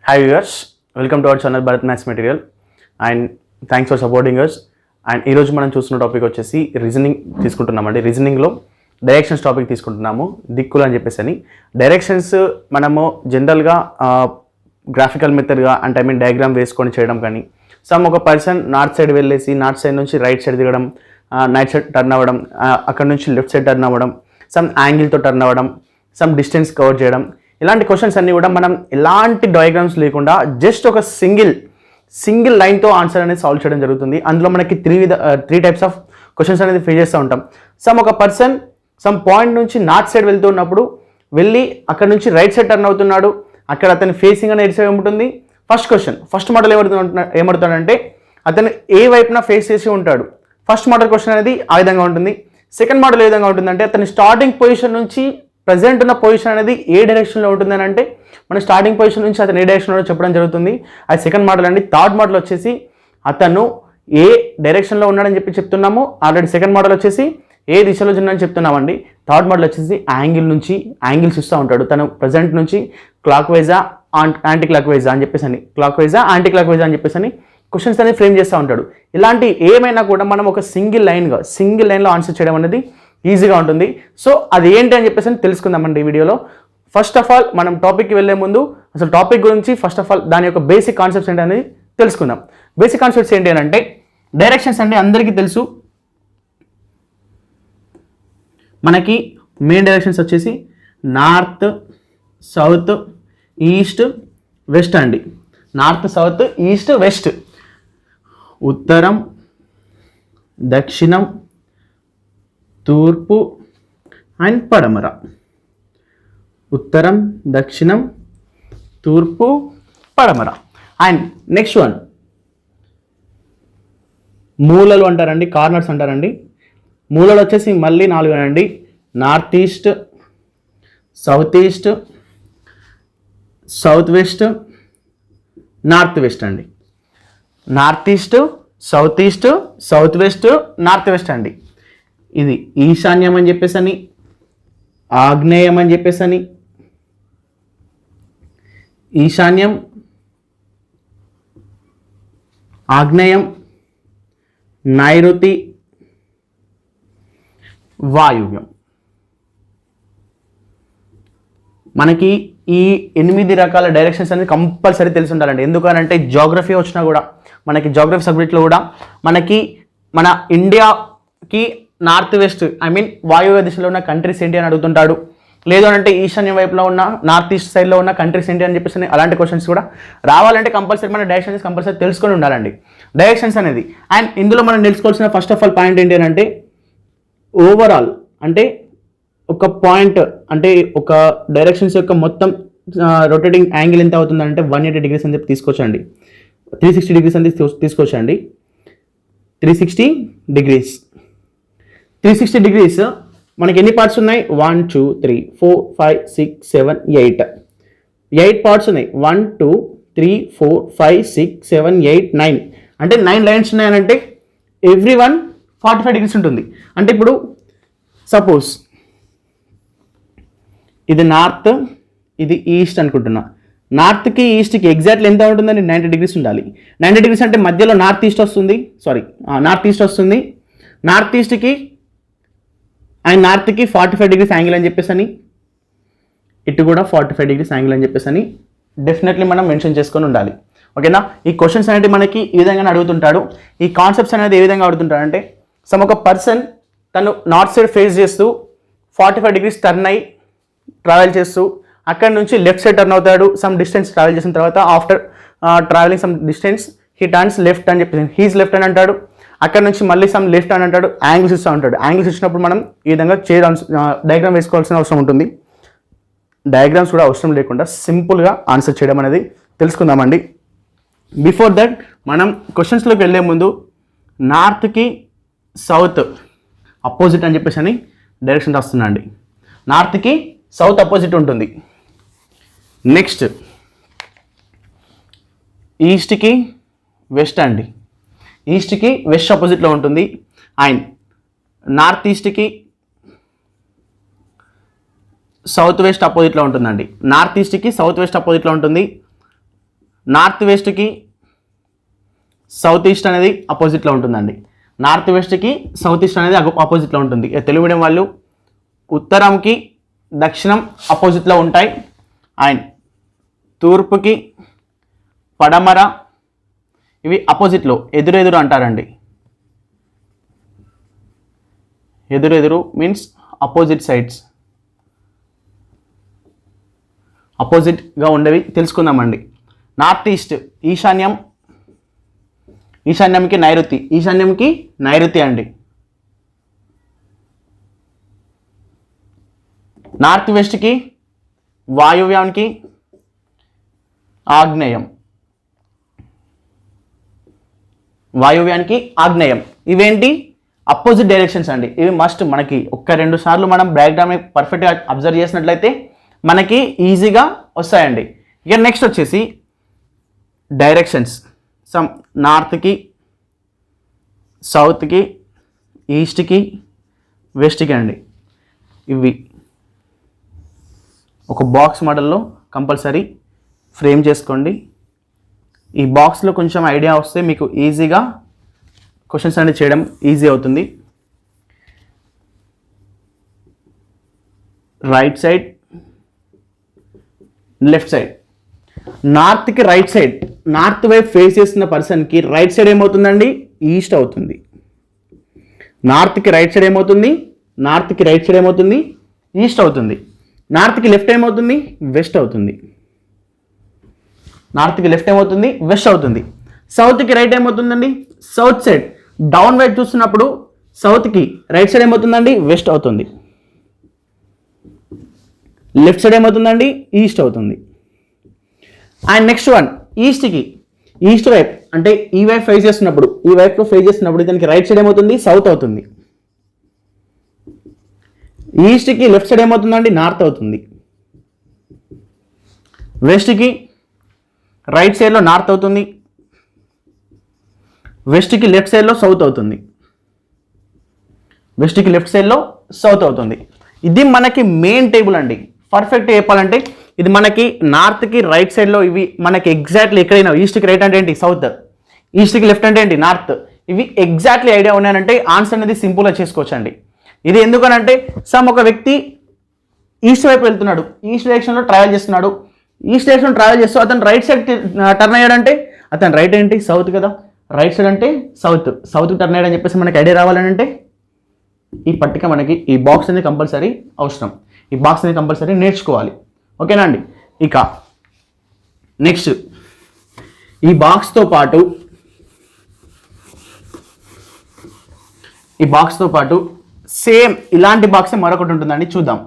Hi viewers, welcome to our channel Bharat Maths Material and thanks for supporting us. And ఈరోజు మనం చూస్తున్న topic వచ్చేసి reasoning తీసుకుంటున్నామండి. రీజనింగ్లో directions topic తీసుకుంటున్నాము, దిక్కులు అని చెప్పేసి అని. డైరెక్షన్స్ మనము జనరల్గా గ్రాఫికల్ మెథడ్గా అంటే డయాగ్రామ్ వేసుకొని చేయడం కానీ, ఒక పర్సన్ నార్త్ సైడ్ వెళ్ళేసి నార్త్ సైడ్ నుంచి రైట్ సైడ్ దిగడం, రైట్ సైడ్ టర్న్ అవ్వడం, అక్కడ నుంచి లెఫ్ట్ సైడ్ టర్న్ అవ్వడం, యాంగిల్తో టర్న్ అవ్వడం, డిస్టెన్స్ కవర్ చేయడం, ఇలాంటి క్వశ్చన్స్ అన్నీ కూడా మనం ఎలాంటి డయాగ్రామ్స్ లేకుండా జస్ట్ ఒక సింగిల్ లైన్తో ఆన్సర్ అనేది సాల్వ్ చేయడం జరుగుతుంది. అందులో మనకి త్రీ టైప్స్ ఆఫ్ క్వశ్చన్స్ అనేది ఫేస్ చేస్తూ ఉంటాం. ఒక పర్సన్ పాయింట్ నుంచి నార్త్ సైడ్ వెళ్తున్నప్పుడు వెళ్ళి అక్కడ నుంచి రైట్ సైడ్ టర్న్ అవుతున్నాడు. అక్కడ అతని ఫేసింగ్ అనేది ఎటు ఉంటుంది. ఫస్ట్ మోడల్ ఏమడుతాడంటే అతను ఏ వైపున ఫేస్ చేసి ఉంటాడు. ఫస్ట్ మోడల్ క్వశ్చన్ అనేది ఆ విధంగా ఉంటుంది. సెకండ్ మోడల్ ఏ విధంగా ఉంటుందంటే అతని స్టార్టింగ్ పొజిషన్ నుంచి ప్రజెంట్ ఉన్న పొజిషన్ అనేది ఏ డైరెక్షన్లో ఉంటుందని అంటే మన స్టార్టింగ్ పొజిషన్ నుంచి అతను ఏ డైరెక్షన్లో చెప్పడం జరుగుతుంది. అది సెకండ్ మోడల్ అండి. థర్డ్ మోడల్ వచ్చేసి అతను ఏ డైరెక్షన్లో ఉన్నాడని చెప్తున్నాము. ఆల్రెడీ సెకండ్ మోడల్ వచ్చేసి ఏ దిశలో ఉన్నాడని చెప్తున్నామండి. థర్డ్ మోడల్ వచ్చేసి యాంగిల్స్ ఇస్తూ ఉంటాడు. తను ప్రజెంట్ నుంచి క్లాక్ వైజా యాంటీ క్లాక్ వైజా అని చెప్పేసి అని, క్లాక్ వైజా యాంటీ క్లాక్ వైజా అని చెప్పేసి అని క్వశ్చన్స్ అనేది ఫ్రేమ్ చేస్తూ ఉంటాడు. ఇలాంటి ఏమైనా కూడా మనం ఒక సింగిల్ లైన్లో ఆన్సర్ చేయడం అనేది ఈజీగా ఉంటుంది. సో అది ఏంటి అని చెప్పేసి తెలుసుకుందామండి ఈ వీడియోలో. ఫస్ట్ ఆఫ్ ఆల్ మనం టాపిక్కి వెళ్ళే ముందు అసలు టాపిక్ గురించి ఫస్ట్ ఆఫ్ ఆల్ దాని యొక్క బేసిక్ కాన్సెప్ట్స్ ఏంటి అనేది తెలుసుకుందాం. బేసిక్ కాన్సెప్ట్స్ ఏంటి అని అంటే డైరెక్షన్స్ అంటే అందరికీ తెలుసు. మనకి మెయిన్ డైరెక్షన్స్ వచ్చేసి నార్త్, సౌత్, ఈస్ట్, వెస్ట్ అండి. North, south, east, west. ఉత్తరం, దక్షిణం, తూర్పు అండ్ పడమర. ఉత్తరం, దక్షిణం, తూర్పు, పడమర. అండ్ నెక్స్ట్ వన్ మూలలు అంటారండి, కార్నర్స్ అంటారండి. మూలలు వచ్చేసి మళ్ళీ 4 అండి. North east, south east, south west, north west అండి. North east, south east, south west, north west అండి. ఇది ఈశాన్యం అని చెప్పేసి అని, ఆగ్నేయం అని చెప్పేసి అని, ఈశాన్యం, ఆగ్నేయం, నైరుతి, వాయువ్యం. మనకి ఈ 8 రకాల డైరెక్షన్స్ అనేది కంపల్సరీ తెలిసి ఉండాలండి. ఎందుకనంటే జాగ్రఫీ వచ్చినా కూడా మనకి జాగ్రఫీ సబ్జెక్ట్లో కూడా మనకి మన ఇండియాకి నార్త్ వెస్ట్ వాయువ్య దిశలో ఉన్న కంట్రీస్ ఏంటి అని అడుగుతుంటాడు. లేదు అంటే ఈశాన్యం వైపులో ఉన్న నార్త్ ఈస్ట్ సైడ్లో ఉన్న కంట్రీస్ ఏంటి అని చెప్పేసి అలాంటి క్వశ్చన్స్ కూడా రావాలంటే కంపల్సరీ మన డైరెక్షన్స్ కంపల్సరీ తెలుసుకొని ఉండాలండి డైరెక్షన్స్ అనేది. అండ్ ఇందులో మనం తెలుసుకోవాల్సిన ఫస్ట్ ఆఫ్ ఆల్ పాయింట్ ఏంటి అని అంటే ఓవరాల్ అంటే ఒక పాయింట్ అంటే ఒక డైరెక్షన్స్ యొక్క మొత్తం రొటేటింగ్ యాంగిల్ ఎంత అవుతుందంటే 180 degrees అని చెప్పి తీసుకోవచ్చండి. 360 degrees అని తీసుకోవచ్చండి. 360 degrees. 360 degrees మనకి ఎన్ని పార్ట్స్ ఉన్నాయి? 1 2 3 4 5 6 7 8 పార్ట్స్ ఉన్నాయి. 1 2 3 4 5 6 7 8 9 అంటే 9 లైన్స్ ఉన్నాయనంటే ఎవ్రీ వన్ 45 degrees ఉంటుంది. అంటే ఇప్పుడు సపోజ్ ఇది నార్త్, ఇది ఈస్ట్ అనుకుంటున్నా. నార్త్కి ఈస్ట్కి ఎగ్జాక్ట్లీ ఎంత ఉంటుందని 90 degrees ఉండాలి. 90 degrees అంటే మధ్యలో నార్త్ ఈస్ట్ వస్తుంది. నార్త్ ఈస్ట్కి అండ్ నార్త్కి 45 degrees యాంగిల్ అని చెప్పేసి అని, ఇటు కూడా 45 degrees యాంగిల్ అని చెప్పేసి అని డెఫినెట్లీ మనం మెన్షన్ చేసుకొని ఉండాలి. ఓకేనా? ఈ క్వశ్చన్స్ అనేది మనకి ఈ విధంగానే అడుగుతుంటాడు. ఈ కాన్సెప్ట్స్ అనేది ఏ విధంగా అడుగుతుంటాడంటే ఒక పర్సన్ తను నార్త్ సైడ్ ఫేస్ చేస్తూ 45 degrees టర్న్ అయ్యి ట్రావెల్ చేస్తూ అక్కడ నుంచి లెఫ్ట్ సైడ్ టర్న్ అవుతాడు. డిస్టెన్స్ ట్రావెల్ చేసిన తర్వాత after travelling distance he turns left అని చెప్పేసి హీస్ లెఫ్ట్ అని అంటాడు. అక్కడ నుంచి మళ్ళీ లెఫ్ట్ అని అంటాడు. యాంగిల్స్ ఇస్తూ ఉంటాడు. యాంగిల్స్ ఇచ్చినప్పుడు మనం ఈ విధంగా డయాగ్రామ్ వేసుకోవాల్సిన అవసరం ఉంటుంది. డయాగ్రామ్స్ కూడా అవసరం లేకుండా సింపుల్గా ఆన్సర్ చేయడం అనేది తెలుసుకుందామండి. బిఫోర్ దట్ మనం క్వశ్చన్స్లోకి వెళ్ళే ముందు నార్త్కి సౌత్ అపోజిట్ అని చెప్పేసి అని డైరెక్షన్ రాస్తున్నా అండి. నార్త్కి సౌత్ అపోజిట్ ఉంటుంది. నెక్స్ట్ ఈస్ట్కి వెస్ట్ అండి. ఈస్ట్కి వెస్ట్ ఆపోజిట్లో ఉంటుంది. అండ్ నార్త్ ఈస్ట్కి సౌత్ వెస్ట్ అపోజిట్లో ఉంటుందండి. నార్త్ ఈస్ట్కి సౌత్ వెస్ట్ అపోజిట్లో ఉంటుంది. నార్త్ వెస్ట్కి సౌత్ ఈస్ట్ అనేది అపోజిట్లో ఉంటుందండి. నార్త్ వెస్ట్కి సౌత్ ఈస్ట్ అనేది ఆపోజిట్లో ఉంటుంది. తెలుగు మీడియం వాళ్ళు ఉత్తరంకి దక్షిణం అపోజిట్లో ఉంటాయి. అండ్ తూర్పుకి పడమర ఇవి అపోజిట్లో ఎదురెదురు అంటారండి. ఎదురెదురు మీన్స్ అపోజిట్ సైడ్స్, అపోజిట్గా ఉండేవి తెలుసుకుందామండి. నార్త్ ఈస్ట్ ఈశాన్యంకి నైరుతి అండి. నార్త్ వెస్ట్కి వాయువ్యానికి ఆగ్నేయం. ఇవేంటి అపోజిట్ డైరెక్షన్స్ అండి. ఇవి మస్ట్ మనకి 1-2 సార్లు మనం డయాగ్రామ్ని పర్ఫెక్ట్గా అబ్జర్వ్ చేసినట్లయితే మనకి ఈజీగా వస్తాయండి. ఇక నెక్స్ట్ వచ్చేసి డైరెక్షన్స్ సమ్ నార్త్కి, సౌత్కి, ఈస్ట్కి, వెస్ట్కి అండి. ఇవి ఒక బాక్స్ మోడల్లో కంపల్సరీ ఫ్రేమ్ చేసుకోండి. ఈ బాక్స్లో కొంచెం ఐడియా వస్తే మీకు ఈజీగా క్వశ్చన్స్ అనేది చేయడం ఈజీ అవుతుంది. Right side, left side. నార్త్కి రైట్ సైడ్, నార్త్ వైపు ఫేస్ చేస్తున్న పర్సన్కి రైట్ సైడ్ ఏమవుతుందండి? ఈస్ట్ అవుతుంది. నార్త్కి రైట్ సైడ్ ఏమవుతుంది? ఈస్ట్ అవుతుంది. నార్త్కి లెఫ్ట్ ఏమవుతుంది? వెస్ట్ అవుతుంది. సౌత్కి రైట్ ఏమవుతుందండి? సౌత్ సైడ్ డౌన్ వైపు చూస్తున్నప్పుడు సౌత్కి రైట్ సైడ్ ఏమవుతుందండి? వెస్ట్ అవుతుంది. లెఫ్ట్ సైడ్ ఏమవుతుందండి? ఈస్ట్ అవుతుంది. అండ్ నెక్స్ట్ వన్ ఈస్ట్ వైపు అంటే ఈ వైపు ఫేస్ చేస్తున్నప్పుడు, దానికి రైట్ సైడ్ ఏమవుతుంది? సౌత్ అవుతుంది. ఈస్ట్కి లెఫ్ట్ సైడ్ ఏమవుతుందండి? నార్త్ అవుతుంది. వెస్ట్కి రైట్ సైడ్లో నార్త్ అవుతుంది. వెస్ట్కి లెఫ్ట్ సైడ్లో సౌత్ అవుతుంది. ఇది మనకి మెయిన్ టేబుల్ అండి. పర్ఫెక్ట్ చెప్పాలంటే ఇది మనకి నార్త్కి రైట్ సైడ్లో ఇవి మనకి ఎగ్జాక్ట్లీ ఎక్కడైనా ఈస్ట్కి రైట్ అంటే ఏంటి? సౌత్. ఈస్ట్కి లెఫ్ట్ అంటే ఏంటి? నార్త్. ఇవి ఎగ్జాక్ట్లీ ఐడియా ఉన్నాయంటే ఆన్సర్ అనేది సింపుల్గా చేసుకోవచ్చండి. ఇది ఎందుకనంటే ఒక వ్యక్తి ఈస్ట్ వైపు వెళ్తున్నాడు, ఈస్ట్ డైరెక్షన్లో ట్రావెల్ చేస్తున్నాడు. ఈస్ట్ డైరెక్షన్ ట్రావెల్ చేస్తూ అతను రైట్ సైడ్ టర్న్ అయ్యాడంటే అతను రైట్ ఏంటి? సౌత్ కదా. రైట్ సైడ్ అంటే సౌత్కి టర్న్ అయ్యాడని చెప్పేసి మనకి ఐడియా రావాలని అంటే ఈ పట్టిక మనకి ఈ బాక్స్ అనేది కంపల్సరీ అవసరం. ఈ బాక్స్ అనేది కంపల్సరీ నేర్చుకోవాలి. ఓకేనా అండి? ఇక నెక్స్ట్ ఈ బాక్స్తో పాటు సేమ్ ఇలాంటి బాక్సే మరొకటి ఉంటుందండి, చూద్దాం.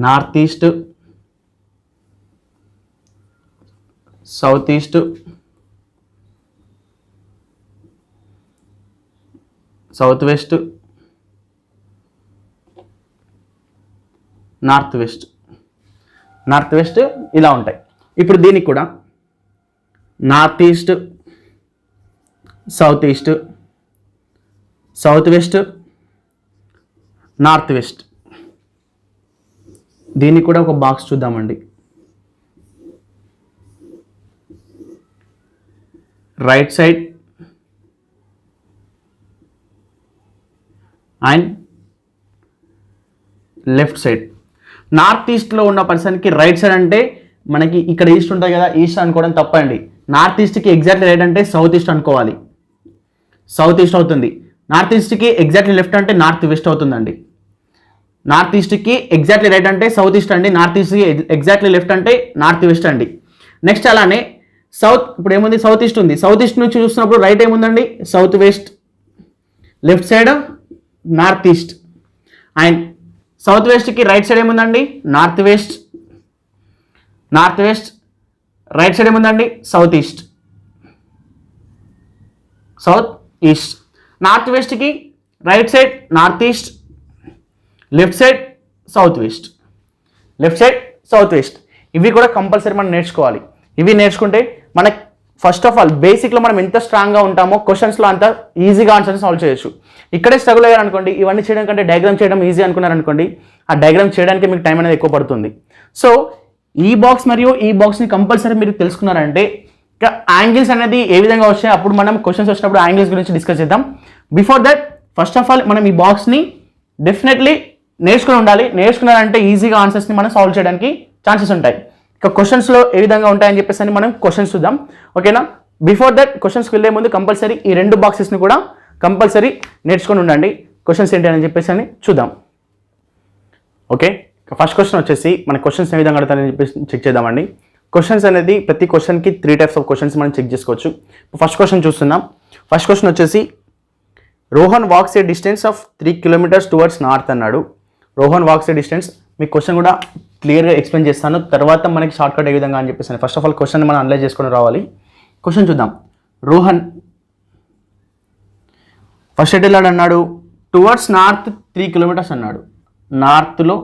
North east, south east, south west, north west ఇలా ఉంటాయి. ఇప్పుడు దీనికి కూడా north east, south east, south west, north west, దీనికి కూడా ఒక బాక్స్ చూద్దామండి. Right side and left side. North ఈస్ట్లో ఉన్న పర్సన్కి రైట్ సైడ్ అంటే మనకి ఇక్కడ ఈస్ట్ ఉంటుంది కదా, ఈస్ట్ అనుకోవడం తప్పండి. నార్త్ ఈస్ట్కి ఎగ్జాక్ట్లీ రైట్ అంటే సౌత్ ఈస్ట్ అనుకోవాలి, సౌత్ ఈస్ట్ అవుతుంది. నార్త్ ఈస్ట్కి ఎగ్జాక్ట్లీ లెఫ్ట్ అంటే నార్త్ వెస్ట్ అవుతుందండి. నార్త్ ఈస్ట్కి ఎగ్జాక్ట్లీ రైట్ అంటే సౌత్ ఈస్ట్ అండి. నార్త్ ఈస్ట్కి ఎగ్జాక్ట్లీ లెఫ్ట్ అంటే నార్త్ వెస్ట్ అండి. నెక్స్ట్ అలానే సౌత్, ఇప్పుడు ఏముంది? సౌత్ ఈస్ట్ ఉంది. సౌత్ ఈస్ట్ నుంచి చూస్తున్నప్పుడు రైట్ ఏముందండి? South west. Left side north east. And south వెస్ట్కి రైట్ సైడ్ ఏముందండి? North west. రైట్ సైడ్ ఏముందండి? South east. నార్త్ వెస్ట్కి right side north east, left side south west. ఇవి కూడా కంపల్సరీ మనం నేర్చుకోవాలి. ఇవి నేర్చుకుంటే మనకి ఫస్ట్ ఆఫ్ ఆల్ బేసిక్లో మనం ఎంత స్ట్రాంగ్గా ఉంటామో క్వశ్చన్స్లో అంత ఈజీగా ఆన్సర్స్ సాల్వ్ చేయొచ్చు. ఇక్కడే స్ట్రగుల్ అయ్యారు అనుకోండి, ఇవన్నీ చేయడం కంటే డయాగ్రామ్ చేయడం ఈజీ అనుకున్నారనుకోండి, ఆ డయాగ్రామ్ చేయడానికి మీకు టైం అనేది ఎక్కువ పడుతుంది. సో ఈ బాక్స్ మరియు ఈ బాక్స్ని కంపల్సరీ మీరు తెలుసుకున్నారంటే ఇక యాంగిల్స్ అనేది ఏ విధంగా వచ్చాయి అప్పుడు మనం క్వశ్చన్స్ వచ్చినప్పుడు యాంగిల్స్ గురించి డిస్కస్ చేద్దాం. Before that first of all మనం ఈ బాక్స్ని డెఫినెట్లీ నేర్చుకుని ఉండాలి. నేర్చుకున్నారంటే ఈజీగా ఆన్సర్స్ని మనం సాల్వ్ చేయడానికి ఛాన్సెస్ ఉంటాయి. ఇక క్వశ్చన్స్లో ఏ విధంగా ఉంటాయని చెప్పేసి మనం క్వశ్చన్స్ చూద్దాం, ఓకేనా. బిఫోర్ దట్ క్వశ్చన్స్కి వెళ్ళే ముందు కంపల్సరీ ఈ 2 బాక్సెస్ని కూడా కంపల్సరీ నేర్చుకొని ఉండండి. క్వశ్చన్స్ ఏంటి అని చెప్పేసి అని చూద్దాం, ఓకే. ఫస్ట్ క్వశ్చన్ వచ్చేసి మన క్వశ్చన్స్ ఏ విధంగా అడుగుతారని చెప్పేసి చెక్ చేద్దామండి. క్వశ్చన్స్ అనేది ప్రతి క్వశ్చన్కి 3 టైప్స్ ఆఫ్ క్వశ్చన్స్ మనం చెక్ చేసుకోవచ్చు. ఫస్ట్ క్వశ్చన్ చూస్తున్నాం. ఫస్ట్ క్వశ్చన్ వచ్చేసి Rohan walks a distance of 3 kilometers towards north అన్నాడు. రోహన్ వాక్స్ ఏ డిస్టెన్స్, మీ క్వశ్చన్ కూడా క్లియర్గా ఎక్స్ప్లెయిన్ చేస్తాను, తర్వాత మనకి షార్ట్ కట్ ఏ విధంగా అని చెప్పేసి. ఫస్ట్ ఆఫ్ ఆల్ క్వశ్చన్ మనం అనలైజ్ చేసుకొని రావాలి. క్వశ్చన్ చూద్దాం. రోహన్ ఫస్ట్ ఎటు వెళ్ళాడు అన్నాడు, టువర్డ్స్ నార్త్ 3 kilometers అన్నాడు. నార్త్లో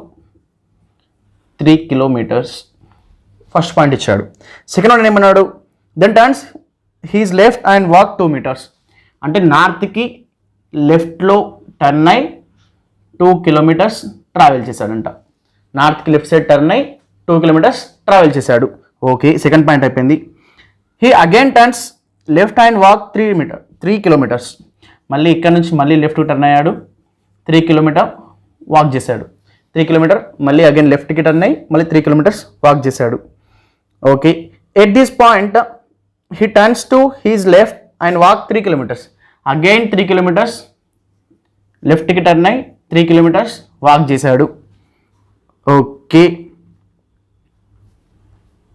3 kilometers ఫస్ట్ పాయింట్ ఇచ్చాడు. సెకండ్ వన్ ఏమన్నాడు, then turns his left and walk 2 meters, అంటే నార్త్కి లెఫ్ట్లో టర్న్ అయి 2 kilometers ట్రావెల్ చేశాడంట. నార్త్కి లెఫ్ట్ సైడ్ టర్న్ అయి 2 kilometers ట్రావెల్ చేశాడు, ఓకే. సెకండ్ పాయింట్ అయిపోయింది. He again turns left and walk 3 kilometers, మళ్ళీ ఇక్కడ నుంచి మళ్ళీ లెఫ్ట్ టర్న్ అయ్యాడు, 3 kilometers వాక్ చేశాడు. 3 kilometers మళ్ళీ అగైన్ లెఫ్ట్కి టర్న్ అయ్యి మళ్ళీ 3 kilometers వాక్ చేశాడు, okay. At this point he turns to he's left and walk 3 kilometers, again 3 kilometers లెఫ్ట్కి టర్న్ అయ్యి 3 kilometers వాక్ చేశాడు, okay.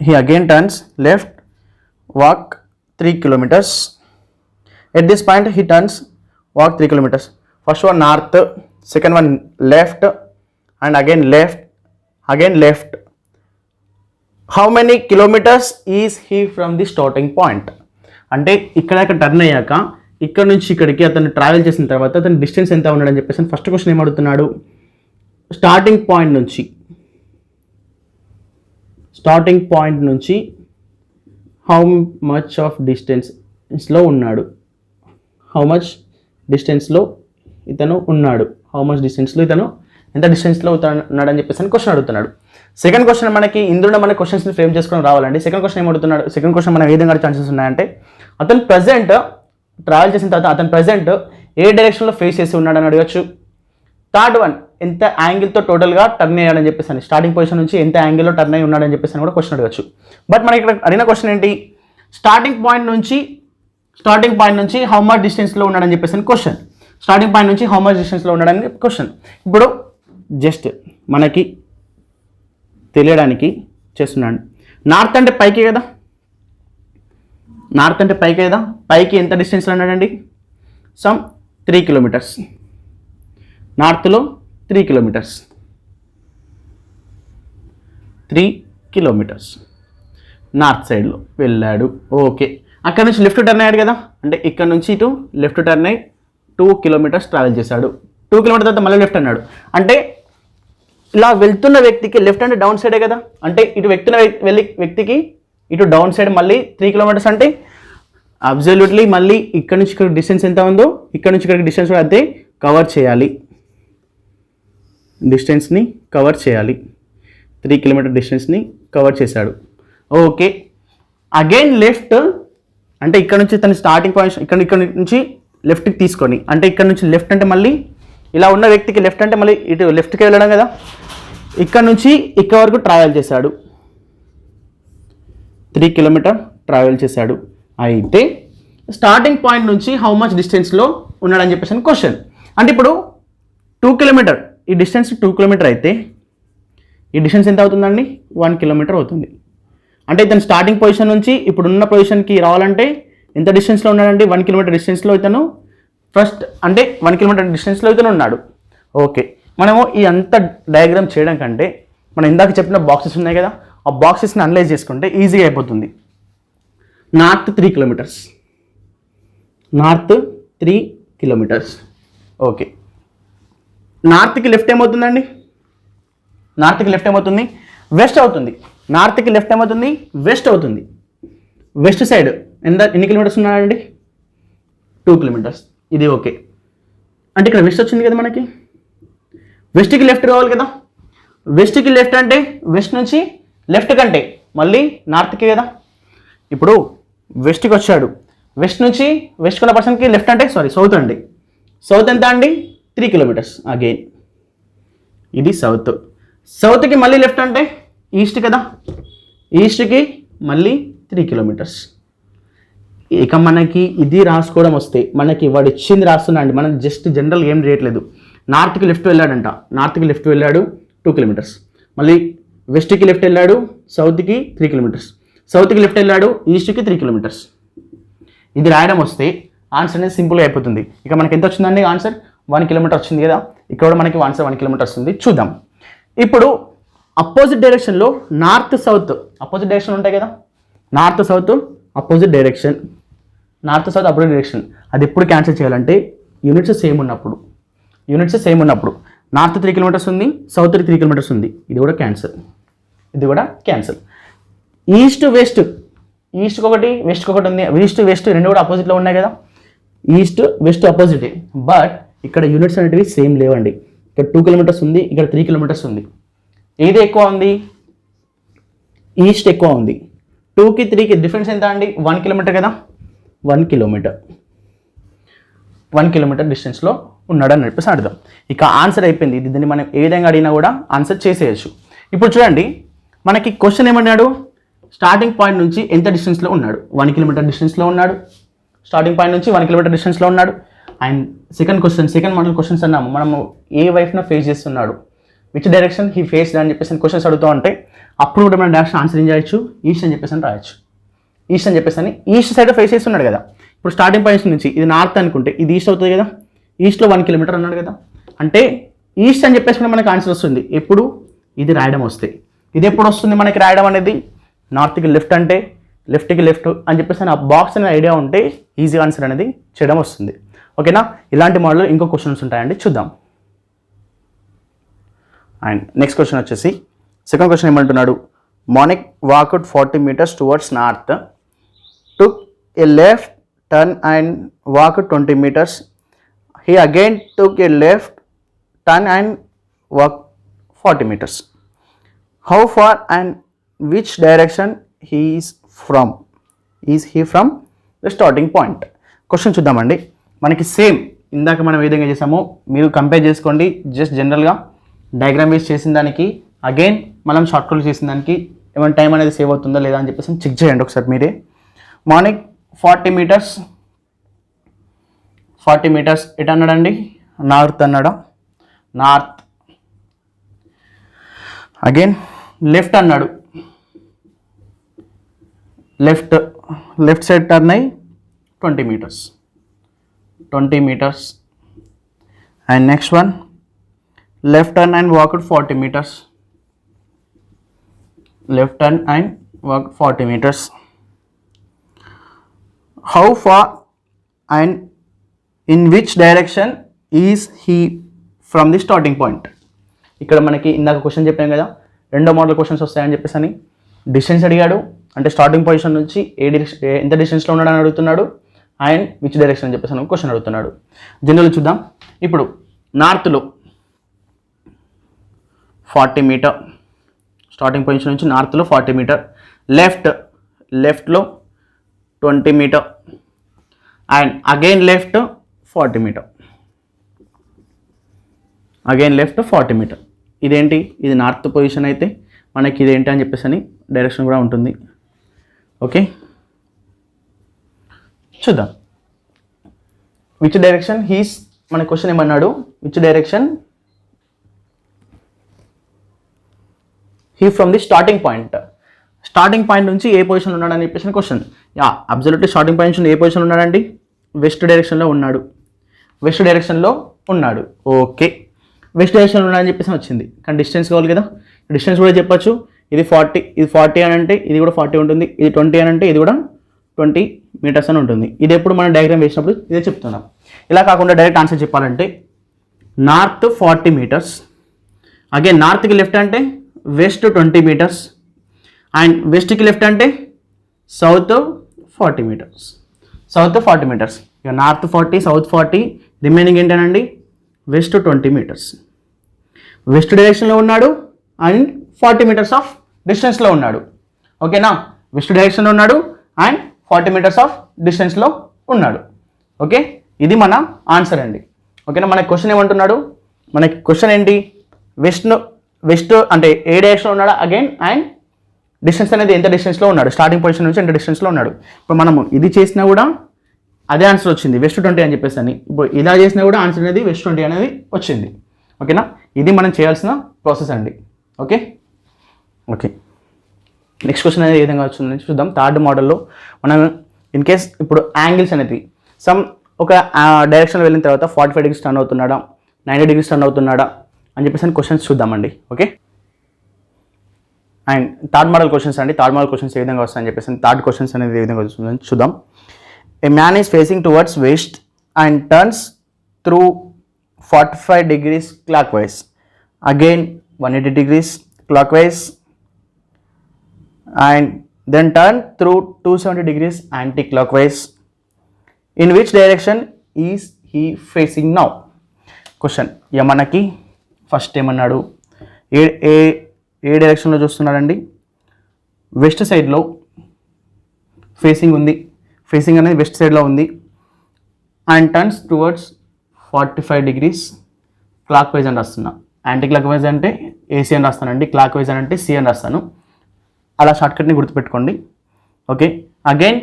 He again turns left walk 3 kilometers. At this point he turns walk 3 kilometers. First one north, second one left and again left. How many kilometres is he from the starting point, అంటే ఇక్కడ turn అయ్యాక ఇక్కడ నుంచి ఇక్కడికి అతను travel చేసిన తర్వాత అతని డిస్టెన్స్ ఎంత ఉన్నాడని చెప్పేసి ఫస్ట్ క్వశ్చన్ ఏమడుగుతున్నాడు, స్టార్టింగ్ పాయింట్ నుంచి హౌ మచ్ ఆఫ్ డిస్టెన్స్లో ఉన్నాడు, ఎంత డిస్టెన్స్లో ఉన్నాడని చెప్పేసి క్వశ్చన్ అడుగుతున్నాడు. సెకండ్ క్వశ్చన్ మనకి ఇందులో మన క్వశ్చన్స్ని ఫ్రేమ్ చేసుకొని రావాలండి. సెకండ్ క్వశ్చన్ ఏమడుగుతున్నాడు, సెకండ్ క్వశ్చన్ మనం ఏ విధంగా ఛాన్సెస్ ఉన్నాయంటే అతను ప్రజెంట్ ట్రావెల్ చేసిన తర్వాత అతను ప్రజెంట్ ఏ డైరెక్షన్లో ఫేస్ చేసి ఉన్నాడని అడగచ్చు. థర్డ్ వన్ ఎంత యాంగిల్తో టోటల్గా టర్న్ అయ్యాడని చెప్పేసి, స్టార్టింగ్ పొజిషన్ నుంచి ఎంత యాంగిల్లో టర్న్ అయ్యి ఉన్నాడని చెప్పేసి కూడా క్వశ్చన్ అడగచ్చు. బట్ మనకి ఇక్కడ అడిగిన క్వశ్చన్ ఏంటి, స్టార్టింగ్ పాయింట్ నుంచి హౌ మచ్ డిస్టెన్స్లో ఉన్నాడని చెప్పేసి క్వశ్చన్. స్టార్టింగ్ పాయింట్ నుంచి హౌ మచ్ డిస్టెన్స్లో ఉన్నాడని క్వశ్చన్. ఇప్పుడు జస్ట్ మనకి తెలియడానికి చేస్తున్నాను. నార్త్ అంటే పైకి కదా, పైకి ఎంత డిస్టెన్స్లో ఉన్నాడండి, సమ్ 3 kilometers. నార్త్లో 3 kilometers నార్త్ సైడ్లో వెళ్ళాడు, ఓకే. అక్కడ నుంచి లెఫ్ట్ టర్న్ అయ్యాడు కదా, అంటే ఇక్కడ నుంచి ఇటు లెఫ్ట్ టర్న్ అయ్యి 2 kilometers ట్రావెల్ చేశాడు. 2 kilometers తర్వాత మళ్ళీ లెఫ్ట్ అన్నాడు, అంటే ఇలా వెళ్తున్న వ్యక్తికి లెఫ్ట్ అంటే డౌన్ సైడే కదా, అంటే ఇటు వ్యక్తికి ఇటు డౌన్ సైడ్ మళ్ళీ 3 kilometers, అంటే అబ్జల్యూట్లీ మళ్ళీ ఇక్కడ నుంచి ఇక్కడ డిస్టెన్స్ ఎంత ఉందో ఇక్కడ నుంచి ఇక్కడికి డిస్టెన్స్ కూడా అంతే కవర్ చేయాలి. 3 kilometer డిస్టెన్స్ని కవర్ చేశాడు, ఓకే. అగైన్ లెఫ్ట్ అంటే ఇక్కడ నుంచి తన స్టార్టింగ్ పాయింట్ ఇక్కడ నుంచి లెఫ్ట్కి తీసుకొని, అంటే ఇక్కడ నుంచి లెఫ్ట్ అంటే మళ్ళీ ఇలా ఉన్న వ్యక్తికి లెఫ్ట్ అంటే మళ్ళీ ఇటు లెఫ్ట్కి వెళ్ళడం కదా, ఇక్కడ నుంచి ఇక్కడ వరకు ట్రావెల్ చేశాడు, 3 kilometers ట్రావెల్ చేశాడు. అయితే స్టార్టింగ్ పాయింట్ నుంచి హౌ మచ్ డిస్టెన్స్లో ఉన్నాడని చెప్పేసి క్వశ్చన్. అంటే ఇప్పుడు 2 kilometers, ఈ డిస్టెన్స్ 2 kilometers అయితే ఈ డిస్టెన్స్ ఎంత అవుతుందండి, 1 kilometer అవుతుంది. అంటే ఇతను స్టార్టింగ్ పొజిషన్ నుంచి ఇప్పుడున్న పొజిషన్కి రావాలంటే ఎంత డిస్టెన్స్లో ఉన్నాడండి, 1 kilometer డిస్టెన్స్లో ఇతను ఫస్ట్, అంటే 1 kilometer డిస్టెన్స్లో ఇతను ఉన్నాడు, ఓకే. మనము ఈ అంత డయాగ్రామ్ చేయడం కంటే మనం ఇందాక చెప్పిన బాక్సెస్ ఉన్నాయి కదా, ఆ బాక్సెస్ని అనలైజ్ చేసుకుంటే ఈజీగా అయిపోతుంది. North 3 kilometers, okay. నార్త్కి లెఫ్ట్ ఏమవుతుందండి, వెస్ట్ అవుతుంది. వెస్ట్ సైడ్ ఎన్ని కిలోమీటర్స్ ఉన్నాయండి? 2 కిలోమీటర్స్. ఇది ఓకే. అంటే ఇక్కడ వెస్ట్ వచ్చింది కదా మనకి, వెస్ట్కి లెఫ్ట్ కావాలి కదా. వెస్ట్కి లెఫ్ట్ అంటే వెస్ట్ నుంచి లెఫ్ట్ కంటే మళ్ళీ నార్త్కి కదా. ఇప్పుడు వెస్ట్కి వచ్చాడు, వెస్ట్ నుంచి వెస్ట్ ఉన్న పర్సన్కి లెఫ్ట్ అంటే సౌత్ అండి. సౌత్ ఎంత అండి? 3 కిలోమీటర్స్. అగైన్ ఇది సౌత్. సౌత్కి మళ్ళీ లెఫ్ట్ అంటే ఈస్ట్ కదా, ఈస్ట్కి మళ్ళీ 3 కిలోమీటర్స్. ఇక మనకి ఇది రాసుకోవడం వస్తే మనకి వాడు ఇచ్చింది రాస్తున్నా అండి, మనం జస్ట్ జనరల్ ఏం చేయట్లేదు. నార్త్కి లెఫ్ట్ వెళ్ళాడంట, నార్త్కి లెఫ్ట్ వెళ్ళాడు 2 కిలోమీటర్స్. మళ్ళీ వెస్ట్కి లెఫ్ట్ వెళ్ళాడు, సౌత్కి 3 కిలోమీటర్స్. సౌత్కి లెఫ్ట్ వెళ్ళాడు, ఈస్ట్కి 3 కిలోమీటర్స్. ఇది రాయడం వస్తే ఆన్సర్ అనేది సింపుల్గా అయిపోతుంది. ఇక మనకి ఎంత వచ్చిందండి ఆన్సర్? 1 కిలోమీటర్ వచ్చింది కదా. ఇక్కడ కూడా మనకి ఆన్సర్ 1 కిలోమీటర్ వస్తుంది. చూద్దాం. ఇప్పుడు అపోజిట్ డైరెక్షన్లో నార్త్ సౌత్ అపోజిట్ డైరెక్షన్ ఉంటాయి కదా, north south opposite direction, north south opposite direction. అది ఎప్పుడు క్యాన్సిల్ చేయాలంటే యూనిట్స్ సేమ్ ఉన్నప్పుడు. నార్త్ 3 కిలోమీటర్స్ ఉంది, సౌత్ 3 కిలోమీటర్స్ ఉంది. ఇది కూడా క్యాన్సిల్. ఈస్ట్ వెస్ట్, ఈస్ట్కి ఒకటి వెస్ట్కి ఒకటి ఉంది. ఈస్ట్ వెస్ట్ రెండు కూడా అపోజిట్లో ఉన్నాయి కదా, ఈస్ట్ వెస్ట్ అపోజిటే. బట్ ఇక్కడ యూనిట్స్ అనేటివి సేమ్ లేవండి. ఇక్కడ 2 కిలోమీటర్స్ ఉంది, ఇక్కడ 3 కిలోమీటర్స్ ఉంది. ఏది ఎక్కువ ఉంది? ఈస్ట్ ఎక్కువ ఉంది. 2కి 3కి డిఫరెన్స్ ఎంత అండి? 1 కిలోమీటర్ కదా. 1 కిలోమీటర్ డిస్టెన్స్లో ఉన్నాడు అని చెప్పేసి అర్థం. ఇక ఆన్సర్ అయిపోయింది. దీన్ని మనం ఏ విధంగా అడిగినా కూడా ఆన్సర్ చేసేయచ్చు. ఇప్పుడు చూడండి, మనకి క్వశ్చన్ ఏమన్నాడు? స్టార్టింగ్ పాయింట్ నుంచి ఎంత డిస్టెన్స్లో ఉన్నాడు? 1 కిలోమీటర్ డిస్టెన్స్లో ఉన్నాడు. స్టార్టింగ్ పాయింట్ నుంచి 1 కిలోమీటర్ డిస్టెన్స్లో ఉన్నాడు. అండ్ సెకండ్ మోడల్ క్వశ్చన్స్ అన్నాము, మనము ఏ వైఫ్న ఫేస్ చేస్తున్నాడు, విచ్ డైరెక్షన్ హీ ఫేస్ అని చెప్పేసి క్వశ్చన్స్ అడుగుతూ ఉంటే అప్పుడు కూడా మనం డైరెక్షన్ ఆన్సర్ ఏం చేయొచ్చు? ఈస్ట్ అని చెప్పేసి రాయొచ్చు. ఈస్ట్ సైడ్ ఫేస్ చేస్తున్నాడు కదా. ఇప్పుడు స్టార్టింగ్ పాయింట్స్ నుంచి ఇది నార్త్ అనుకుంటే ఇది ఈస్ట్ అవుతుంది కదా. ఈస్ట్లో 1 కిలోమీటర్ అన్నాడు కదా, అంటే ఈస్ట్ అని చెప్పేసి మనకి ఆన్సర్ వస్తుంది. ఎప్పుడు? ఇది రాయడం వస్తే. ఇది ఎప్పుడు వస్తుంది మనకి రాయడం అనేది? నార్త్కి లెఫ్ట్ అంటే లెఫ్ట్కి లెఫ్ట్ అని చెప్పేసి ఆ బాక్స్ అనే ఐడియా ఉంటే ఈజీ ఆన్సర్ అనేది చేయడం వస్తుంది. ఓకేనా? ఇలాంటి మోడల్లో ఇంకో క్వశ్చన్స్ ఉంటాయండి, చూద్దాం. అండ్ నెక్స్ట్ క్వశ్చన్ వచ్చేసి సెకండ్ క్వశ్చన్ ఏమంటున్నాడు? Monik walked 40 meters towards north, took a left turn and walked 20 meters. He again took a left turn and walked 40 meters. How far and which direction he is from? Is he from the starting point? Question చూద్దామండి. మనకి same ఇందాక మనం ఏ విధంగా చేసామో మీరు compare చేసుకోండి. Just జనరల్గా diagram వేసి చేసిన దానికి అగైన్ మనం షార్ట్ కట్ చేసిన దానికి ఏమైనా టైం అనేది సేవ్ అవుతుందా లేదా అని చెప్పేసి చెక్ చేయండి ఒకసారి మీరే. మార్నింగ్ 40 meters ఎటు అన్నాడండి? నార్త్ అన్నాడా? నార్త్. అగైన్ లెఫ్ట్ అన్నాడు, లెఫ్ట్ సైడ్ టర్న్ అయ్యి 20 meters. And next one left turn and walked 40 meters. Left turn and walk 40 meters. How far and in which direction is he from the starting point? ఇక్కడ మనకి ఇందాక question చెప్పాం కదా, రెండో model questions వస్తాయని చెప్పేసి అని డిస్టెన్స్ అడిగాడు. అంటే స్టార్టింగ్ పొజిషన్ నుంచి ఎంత డిస్టెన్స్లో ఉన్నాడు అని అడుగుతున్నాడు. అండ్ విచ్ డైరెక్షన్ అని చెప్పేసి క్వశ్చన్ అడుగుతున్నాడు. జనరల్ చూద్దాం. ఇప్పుడు నార్త్లో 40 meter, స్టార్టింగ్ పొజిషన్ నుంచి నార్త్లో 40 meter. లెఫ్ట్లో 20 meter. And again left 40 meter. ఇదేంటి? ఇది నార్త్ పొజిషన్ అయితే మనకి ఇదేంటి అని చెప్పేసి అని డైరెక్షన్ కూడా ఉంటుంది. ఓకే, చూద్దాం. విచ్ డైరెక్షన్ హీస్, మన క్వశ్చన్ ఏమన్నాడు? Which direction he from the starting point నుంచి ఏ పొజిషన్లో ఉన్నాడు అని చెప్పేసి క్వశ్చన్. అబ్జల్యూట్లీ స్టార్టింగ్ పాయింట్ నుంచి ఏ పొజిషన్లో ఉన్నాడండి? వెస్ట్ డైరెక్షన్లో ఉన్నాడు. ఓకే, వెస్ట్ డైరెక్షన్లో ఉన్నాడని చెప్పేసి వచ్చింది. కానీ డిస్టెన్స్ కావాలి కదా, డిస్టెన్స్ కూడా చెప్పచ్చు. ఇది 40 అని అంటే ఇది కూడా 40 ఉంటుంది. ఇది 20 అని అంటే ఇది కూడా 20 meters అని ఉంటుంది. ఇది ఎప్పుడు మనం డయాగ్రామ్ వేసినప్పుడు ఇదే చెప్తున్నాం. ఇలా కాకుండా డైరెక్ట్ ఆన్సర్ చెప్పాలంటే నార్త్ 40 meters. అగైన్ నార్త్కి లెఫ్ట్ అంటే వెస్ట్ 20 meters. అండ్ వెస్ట్కి లెఫ్ట్ అంటే సౌత్ 40 మీటర్స్, సౌత్ 40 మీటర్స్. ఇక నార్త్ 40, సౌత్ 40, రిమైనింగ్ ఏంటనండి వెస్ట్ 20 మీటర్స్. వెస్ట్ డైరెక్షన్లో ఉన్నాడు అండ్ 40 మీటర్స్ ఆఫ్ డిస్టెన్స్లో ఉన్నాడు. ఓకేనా, వెస్ట్ డైరెక్షన్లో ఉన్నాడు అండ్ 40 మీటర్స్ ఆఫ్ డిస్టెన్స్లో ఉన్నాడు. ఓకే, ఇది మన ఆన్సర్ అండి. ఓకేనా, మన క్వశ్చన్ ఏమంటున్నాడు, మనకి క్వశ్చన్ ఏంటి, వెస్ట్ అంటే ఏ డైరెక్షన్లో ఉన్నాడు అగైన్ అండ్ డిస్టెన్స్ అనేది ఎంత డిస్టెన్స్లో ఉన్నాడు, స్టార్టింగ్ పొజిషన్ నుంచి ఎంత డిస్టెన్స్లో ఉన్నాడు. ఇప్పుడు మనము ఇది చేసినా కూడా అదే ఆన్సర్ వచ్చింది, వెస్ట్ 20 అని చెప్పేసి అని. ఇప్పుడు ఇలా చేసినా కూడా ఆన్సర్ అనేది వెస్ట్ 20 అనేది వచ్చింది. ఓకేనా, ఇది మనం చేయాల్సిన ప్రాసెస్ అండి. ఓకే ఓకే నెక్స్ట్ క్వశ్చన్ అనేది ఏ విధంగా వచ్చిందని చూద్దాం. థర్డ్ మోడల్లో మనం ఇన్ కేస్ ఇప్పుడు యాంగిల్స్ అనేది ఒక డైరెక్షన్లో వెళ్ళిన తర్వాత 45 డిగ్రీస్ టర్న్ అవుతున్నాడా, 90 డిగ్రీస్ టర్న్ అవుతున్నాడా అని చెప్పేసి క్వశ్చన్స్ చూద్దామండి. Okay, and third model questions అండి. థర్డ్ మోడల్ క్వశ్చన్స్ ఏ విధంగా వస్తాయని చెప్పేసి థర్డ్ క్వశ్చన్స్ అనేది ఏ విధంగా వస్తుందని చూద్దాం. ఏ man is facing towards west and turns through 45 degrees clockwise, again 180 degrees clockwise, and then turn through 270 degrees anti-clockwise. In which direction is he facing now? Question ఇక మనకి first ఏమన్నాడు, ఏ డైరెక్షన్లో చూస్తున్నాడండి, వెస్ట్ సైడ్లో facing ఉంది, ఫేసింగ్ అనేది west సైడ్లో ఉంది. And turns towards 45 degrees clock wise అని రాస్తున్నా. యాంటీ క్లాక్ వైజ్ అంటే ఏసీ అని రాస్తానండి, క్లాక్ వైజ్ అని అంటే సి అని రాస్తాను. అలా షార్ట్కట్ని గుర్తుపెట్టుకోండి. ఓకే, అగైన్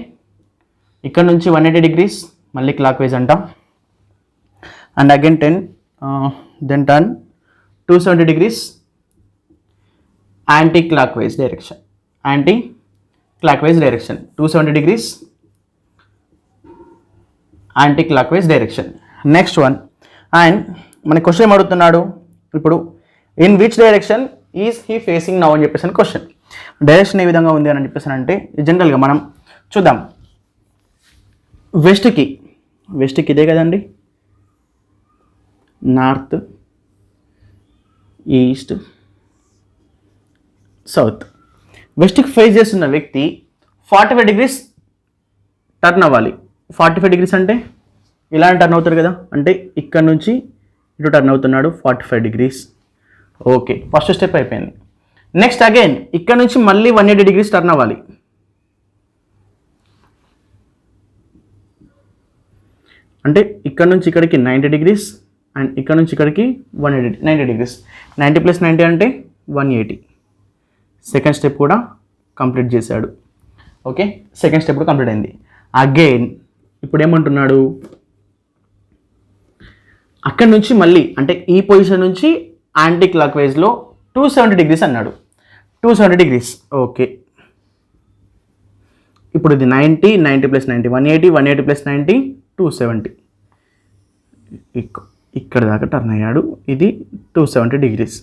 ఇక్కడ నుంచి 180 degrees మళ్ళీ క్లాక్ వైజ్ అంట. And again then turn 270 degrees anticlockwise direction, anticlockwise direction, 270 degrees anticlockwise direction. Next one, and మన క్వశ్చన్ ఏం అడుగుతున్నాడు ఇప్పుడు, in which direction is he facing now అని చెప్పేసి question. Direction ఏ విధంగా ఉంది అని చెప్పేసి అంటే జనరల్గా మనం చూద్దాం. వెస్ట్కి ఇదే కదండి, నార్త్, ఈస్ట్, సౌత్. వెస్ట్కి ఫేస్ చేస్తున్న వ్యక్తి 45 degrees టర్న్ అవ్వాలి. 45 degrees అంటే ఇలా టర్న్ అవుతారు కదా, అంటే ఇక్కడ నుంచి ఇటు టర్న్ అవుతున్నాడు 45 degrees. ఓకే, ఫస్ట్ స్టెప్ అయిపోయింది. నెక్స్ట్ అగైన్ ఇక్కడ నుంచి మళ్ళీ 180 degrees టర్న్ అవ్వాలి. అంటే ఇక్కడ నుంచి ఇక్కడికి 90 degrees అండ్ ఇక్కడ నుంచి ఇక్కడికి 90 degrees. 90 + 90 అంటే 180. సెకండ్ స్టెప్ కూడా కంప్లీట్ చేశాడు. ఓకే, సెకండ్ స్టెప్ కూడా కంప్లీట్ అయింది. అగైన్ ఇప్పుడు ఏమంటున్నాడు, అక్కడ నుంచి మళ్ళీ అంటే ఈ పొజిషన్ నుంచి యాంటీ క్లాక్ వైజ్లో 270 degrees అన్నాడు. 270 degrees. ఓకే, ఇప్పుడు ఇది 90 + 90 180, 180 + 90 270. ఇక్కడ దాకా టర్న్ అయ్యాడు. ఇది 270 degrees